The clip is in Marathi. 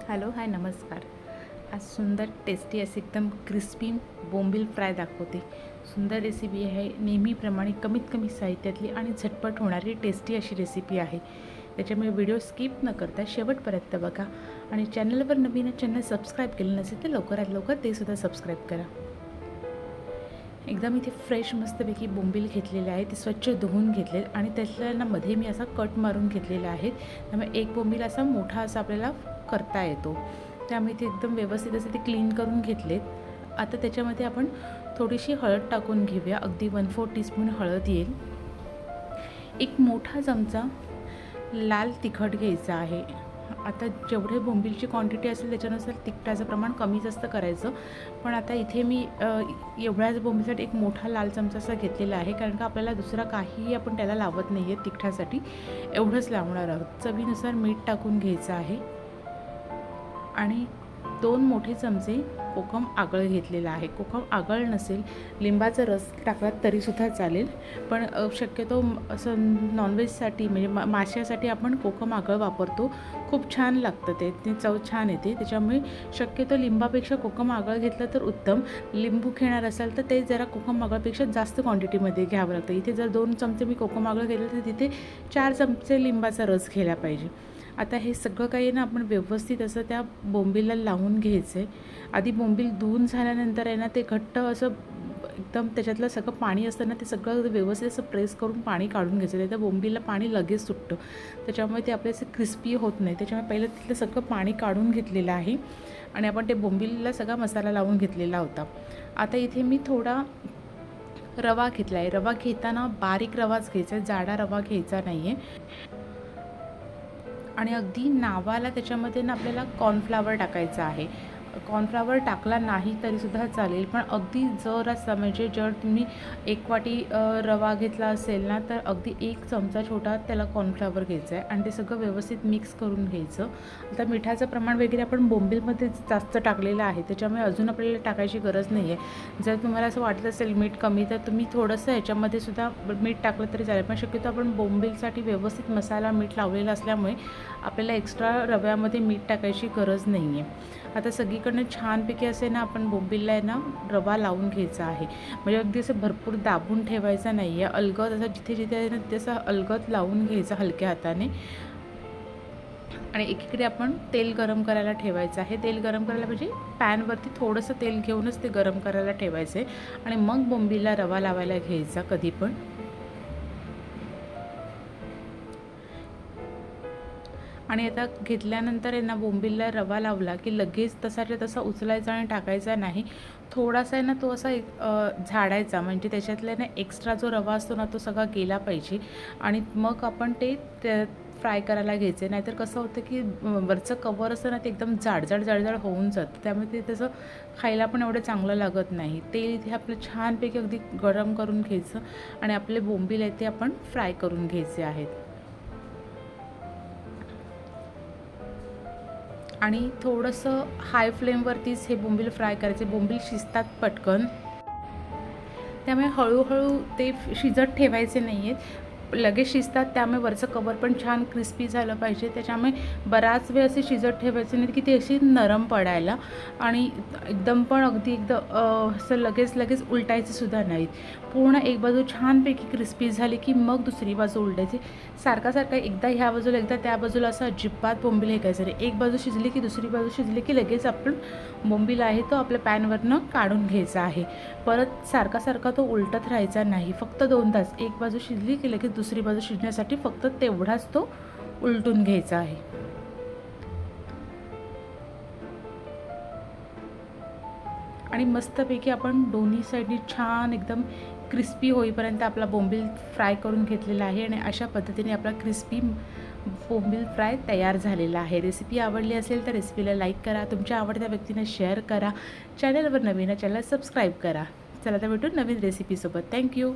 हॅलो हाय नमस्कार। आज सुंदर टेस्टी अशी एकदम क्रिस्पी बोंबील फ्राय दाखवते। सुंदर रेसिपी आहे, नेहमीप्रमाणे कमीत कमी साहित्यातली आणि झटपट होणारी टेस्टी अशी रेसिपी आहे। त्याच्यामुळे व्हिडिओ स्किप न करता शेवटपर्यंत बघा आणि चॅनलवर नवीन चॅनल सबस्क्राईब केलं नसेल तर लवकरात लवकर ते सुद्धा सबस्क्राईब करा। एकदम इथे फ्रेश मस्तपैकी बोंबील घेतलेले आहे, ते स्वच्छ धुवून घेतले आणि त्यातल्या मध्ये मी असा कट मारून घेतलेला आहे। त्यामुळे एक बोंबील असा मोठा असा आपल्याला करता येतो। त्यामुळे ते एकदम व्यवस्थित असे ते क्लीन करून घेतलेत। आता त्याच्यामध्ये आपण थोडीशी हळद टाकून घेऊया, अगदी 1/4 टीस्पून हळद येईल। एक मोठा चमचा लाल तिखट घ्यायचा आहे। आता जेवढे बोंबीलची क्वांटिटी असेल त्याच्यानुसार तिखटाचं प्रमाण कमी जास्त करायचं, पण आता इथे मी एवढ्याच बोंबीलसाठी एक मोठा लाल चमचा असा घेतलेला आहे, कारण का आपल्याला दुसरा काहीही आपण त्याला लावत नाही आहे, तिखटासाठी एवढंच लावणार आहोत। चवीनुसार मीठ टाकून घ्यायचं आहे आणि 2 मोठे चमचे कोकम आगळ घेतलेला आहे। कोकम आगळ नसेल, लिंबाचा रस टाकला तरीसुद्धा चालेल, पण शक्यतो असं नॉनव्हेजसाठी म्हणजे माशासाठी आपण कोकम आगळ वापरतो, खूप छान लागतं ते चव छान येते। त्याच्यामुळे शक्यतो लिंबापेक्षा कोकम आगळ घेतलं तर उत्तम। लिंबू घेणार असाल तर ते जरा कोकम आगळपेक्षा जास्त क्वांटिटीमध्ये घ्यावं लागतं। इथे जर 2 चमचे मी कोकम आगळ घेतलं तर तिथे 4 चमचे लिंबाचा रस घ्यायला पाहिजे। आता हे सगळं काही ना आपण व्यवस्थित असं त्या बोंबीलला लावून घ्यायचं आहे। आधी बोंबील धुवून झाल्यानंतर आहे ना ते घट्ट असं एकदम त्याच्यातलं सगळं पाणी असतं ना ते सगळं व्यवस्थित असं प्रेस करून पाणी काढून घ्यायचं। नाही तर बोंबीलला पाणी लगेच सुटतं, त्याच्यामुळे ते आपले असं क्रिस्पी होत नाही। त्याच्यामुळे पहिलं तिथलं सगळं पाणी काढून घेतलेलं आहे आणि आपण ते बोंबीलला सगळा मसाला लावून घेतलेला होता। आता इथे मी थोडा रवा घेतला आहे। रवा घेताना बारीक रवाच घ्यायचा आहे, जाडा रवा घ्यायचा नाही आहे। आणि अगदी नावाला त्याच्यामध्ये ना आपल्याला कॉर्नफ्लावर टाकायचं आहे। कॉर्नफ्लावर टाकला नाही तरीसुद्धा चालेल, पण अगदी जरासा म्हणजे जर तुम्ही 1 वाटी रवा घेतला असेल ना तर अगदी 1 चमचा छोटा त्याला कॉर्नफ्लावर घ्यायचा आहे आणि ते सगळं व्यवस्थित मिक्स करून घ्यायचं। आता मिठाचं प्रमाण वगैरे आपण बोंबीलमध्ये जास्त टाकलेलं आहे, त्याच्यामुळे अजून आपल्याला टाकायची गरज नाही आहे। जर तुम्हाला असं वाटत असेल मीठ कमी तर तुम्ही थोडंसं ह्याच्यामध्ये सुद्धा मीठ टाकलं तरी चालेल, पण शक्यतो आपण बोंबीलसाठी व्यवस्थित मसाला मीठ लावलेला असल्यामुळे आपल्याला एक्स्ट्रा रव्यामध्ये मीठ टाकायची गरज नाही आहे। आता सगळीकडनं छानपैकी असे ना आपण बोंबीलला आहे ना रवा लावून घ्यायचा आहे, म्हणजे अगदी असं भरपूर दाबून ठेवायचा नाही आहे, अलगद असं जिथे जिथे आहे ना तसं अलगद लावून घ्यायचं हलक्या हाताने। आणि एकीकडे आपण तेल गरम करायला ठेवायचं आहे। तेल गरम करायला म्हणजे पॅनवरती थोडंसं तेल घेऊनच ते गरम करायला ठेवायचं आहे आणि मग बोंबीलला रवा लावायला घ्यायचा कधी पण। आणि आता घेतल्यानंतर आहे ना बोंबीलला रवा लावला की लगेच तसाच्या तसा उचलायचा आणि टाकायचा नाही। थोडासा आहे ना तो असा झाडायचा, म्हणजे त्याच्यातला ना एक्स्ट्रा जो रवा असतो ना तो सगळा गेला पाहिजे आणि मग आपण ते फ्राय करायला घ्यायचे। नाहीतर कसं होतं की वरचं कवर असतं ना ते एकदम जाडजाड जाडजाड होऊन जातं, त्यामुळे ते त्याचं खायला पण एवढं चांगलं लागत नाही। तेल इथे आपलं छानपैकी अगदी गरम करून घ्यायचं आणि आपले बोंबील आहे ते आपण फ्राय करून घ्यायचे आहेत। आणि थोडंसं हाय फ्लेमवरतीच हे बोंबील फ्राय करायचे। बोंबील शिजतात पटकन, त्यामुळे हळूहळू ते शिजत ठेवायचे नाही आहेत, लगेच शिजतात। त्यामुळे वरचं कवर पण छान क्रिस्पी झालं पाहिजे, त्याच्यामुळे बराच वेळ असे शिजत ठेवायचे नाही की ते अशी नरम पडायला आणि एकदम पण अगदी एकदम असं लगेच उलटायचे सुद्धा नाहीत। पूर्ण एक बाजू छानपैकी क्रिस्पी झाली की मग दुसरी बाजू उलटायची। सारखा एकदा ह्या बाजूला एकदा त्या बाजूला असं अजिबात बोंबील हे करायचं नाही। एक बाजू शिजली की दुसरी बाजू शिजली की लगेच आपण बोंबील आहे तो आपल्या पॅनवरनं काढून घ्यायचा आहे। परत सारखा तो उलटत राहायचा नाही, फक्त 2 तास एक बाजू शिजली की लगेच दुसरी बाजू शिजण्यासाठी फक्त तेवढाच तो उलटून घ्यायचा आहे। आणि मस्तपैकी आपण दोन्ही साईडनी छान एकदम क्रिस्पी होईपर्यंत आपला बोंबील फ्राय करून घेतलेला आहे आणि अशा पद्धतीने आपला क्रिस्पी बोंबील फ्राय तयार झालेला आहे। रेसिपी आवडली असेल तर रेसिपीला लाईक करा, तुमच्या आवडत्या व्यक्तींना शेअर करा, चॅनलवर नवीन चॅनल सबस्क्राईब करा। चला तर भेटू नवीन रेसिपीसोबत। थँक्यू।